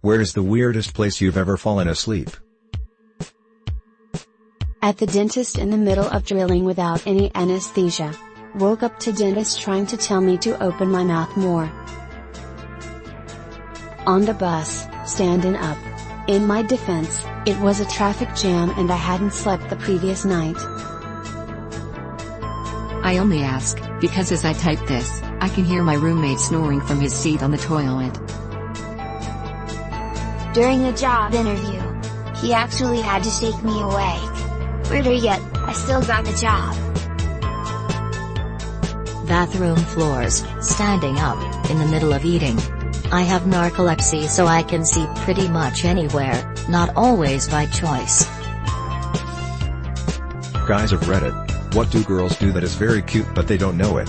Where's the weirdest place you've ever fallen asleep? At the dentist in the middle of drilling without any anesthesia. Woke up to dentist trying to tell me to open my mouth more. On the bus, standing up. In my defense, it was a traffic jam and I hadn't slept the previous night. I only ask, because as I type this, I can hear my roommate snoring from his seat on the toilet. During a job interview, he actually had to shake me awake. Weirder yet, I still got the job. Bathroom floors, standing up, in the middle of eating. I have narcolepsy so I can see pretty much anywhere, not always by choice. Guys of Reddit, what do girls do that is very cute but they don't know it?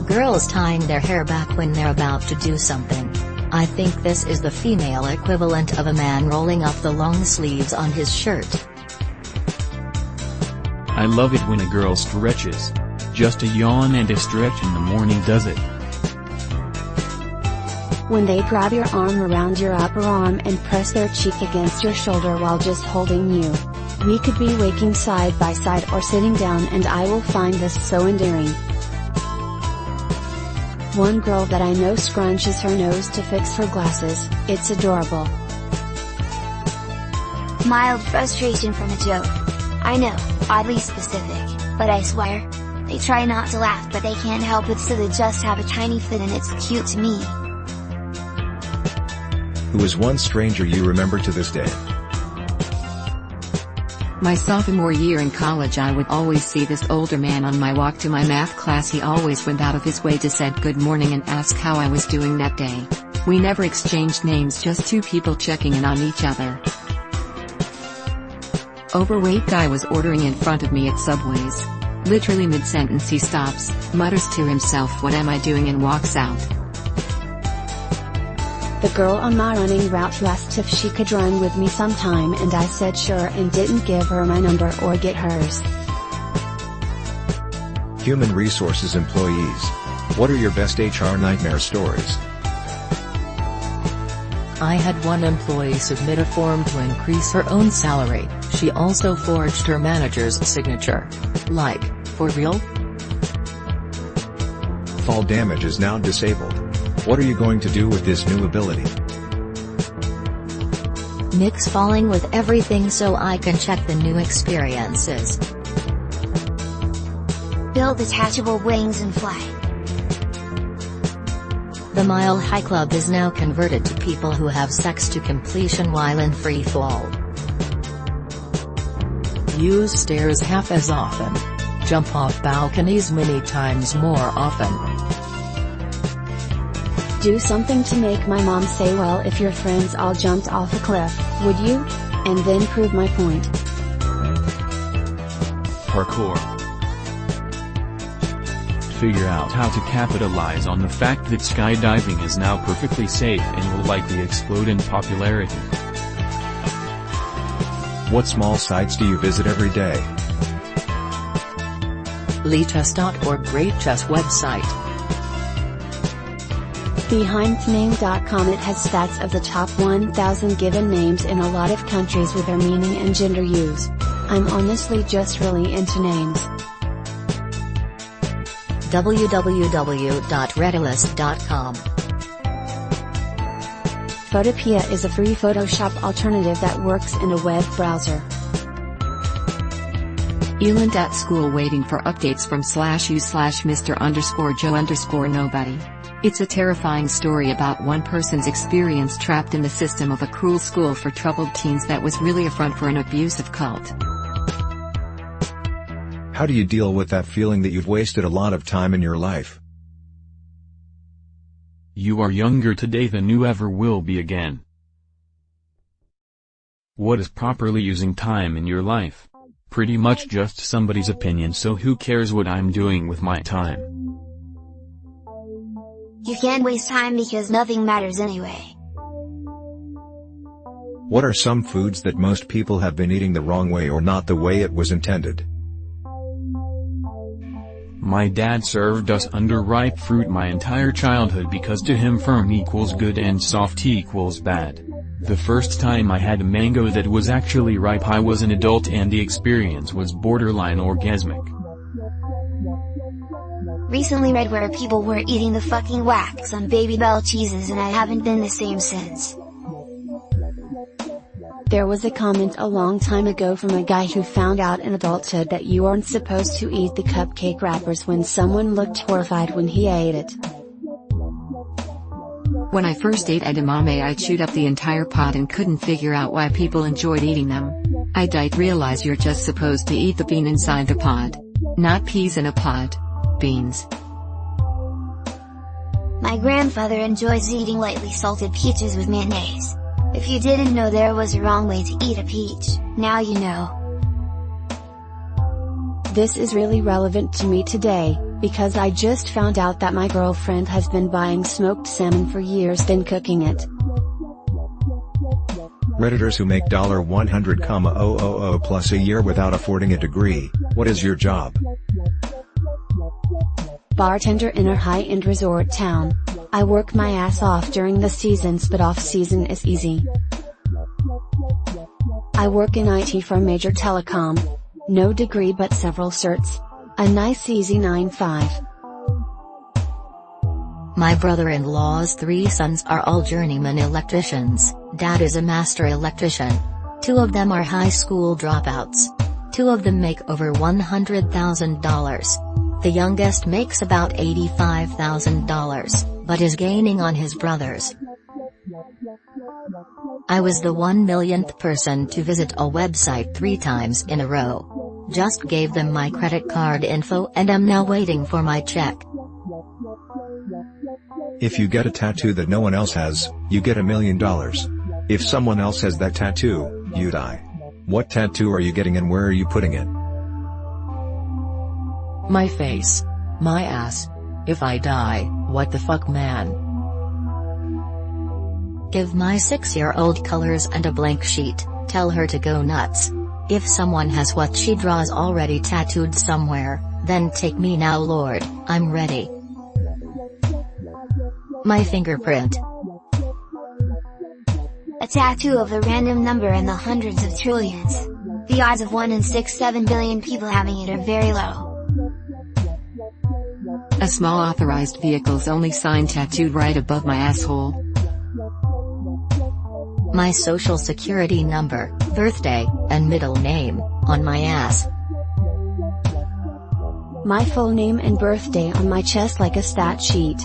Girls tying their hair back when they're about to do something. I think this is the female equivalent of a man rolling up the long sleeves on his shirt. I love it when a girl stretches. Just a yawn and a stretch in the morning does it. When they grab your arm around your upper arm and press their cheek against your shoulder while just holding you. We could be waking side by side or sitting down and I will find this so endearing. One girl that I know scrunches her nose to fix her glasses, it's adorable. Mild frustration from a joke. I know, oddly specific, but I swear. They try not to laugh but they can't help it so they just have a tiny fit and it's cute to me. Who is one stranger you remember to this day? My sophomore year in college I would always see this older man on my walk to my math class. He always went out of his way to say good morning and ask how I was doing that day. We never exchanged names, just two people checking in on each other. Overweight guy was ordering in front of me at Subways. Literally mid-sentence he stops, mutters to himself what am I doing and walks out. The girl on my running route who asked if she could run with me sometime and I said sure and didn't give her my number or get hers. Human resources employees. What are your best HR nightmare stories? I had one employee submit a form to increase her own salary. She also forged her manager's signature. Like, for real? Fall damage is now disabled. What are you going to do with this new ability? Mix falling with everything so I can check the new experiences. Build detachable wings and fly. The Mile High Club is now converted to people who have sex to completion while in free fall. Use stairs half as often. Jump off balconies many times more often. Do something to make my mom say well if your friends all jumped off a cliff, would you? And then prove my point. Parkour. Figure out how to capitalize on the fact that skydiving is now perfectly safe and will likely explode in popularity. What small sites do you visit every day? Chess.org Great chess website. BehindTheName.com. It has stats of the top 1,000 given names in a lot of countries with their meaning and gender use. I'm honestly just really into names. www.reddilist.com. Photopea is a free Photoshop alternative that works in a web browser. Elend at school waiting for updates from /u/Mr_Joe_nobody. It's a terrifying story about one person's experience trapped in the system of a cruel school for troubled teens that was really a front for an abusive cult. How do you deal with that feeling that you've wasted a lot of time in your life? You are younger today than you ever will be again. What is properly using time in your life? Pretty much just somebody's opinion, so who cares what I'm doing with my time? You can't waste time because nothing matters anyway. What are some foods that most people have been eating the wrong way or not the way it was intended? My dad served us underripe fruit my entire childhood because to him firm equals good and soft equals bad. The first time I had a mango that was actually ripe I was an adult and the experience was borderline orgasmic. Recently read where people were eating the fucking wax on Baby Bell cheeses and I haven't been the same since. There was a comment a long time ago from a guy who found out in adulthood that you aren't supposed to eat the cupcake wrappers when someone looked horrified when he ate it. When I first ate edamame I chewed up the entire pod and couldn't figure out why people enjoyed eating them. I didn't realize you're just supposed to eat the bean inside the pod. Not peas in a pod. Beans. My grandfather enjoys eating lightly salted peaches with mayonnaise. If you didn't know there was a wrong way to eat a peach, now you know. This is really relevant to me today, because I just found out that my girlfriend has been buying smoked salmon for years then cooking it. Redditors who make $100,000 plus a year without affording a degree, what is your job? Bartender in a high-end resort town. I work my ass off during the seasons but off-season is easy. I work in IT for a major telecom. No degree but several certs. A nice easy 9-5. My brother-in-law's 3 sons are all journeyman electricians. Dad is a master electrician. 2 of them are high school dropouts. 2 of them make over $100,000. The youngest makes about $85,000, but is gaining on his brothers. I was the 1 millionth person to visit a website 3 times in a row. Just gave them my credit card info and am now waiting for my check. If you get a tattoo that no one else has, you get $1 million. If someone else has that tattoo, you die. What tattoo are you getting and where are you putting it? My face. My ass. If I die, what the fuck, man? Give my 6-year-old colors and a blank sheet, tell her to go nuts. If someone has what she draws already tattooed somewhere, then take me now, Lord, I'm ready. My fingerprint. A tattoo of a random number in the hundreds of trillions. The odds of 1 in 6-7 billion people having it are very low. A small authorized vehicle's only sign tattooed right above my asshole. My social security number, birthday, and middle name, on my ass. My full name and birthday on my chest like a stat sheet.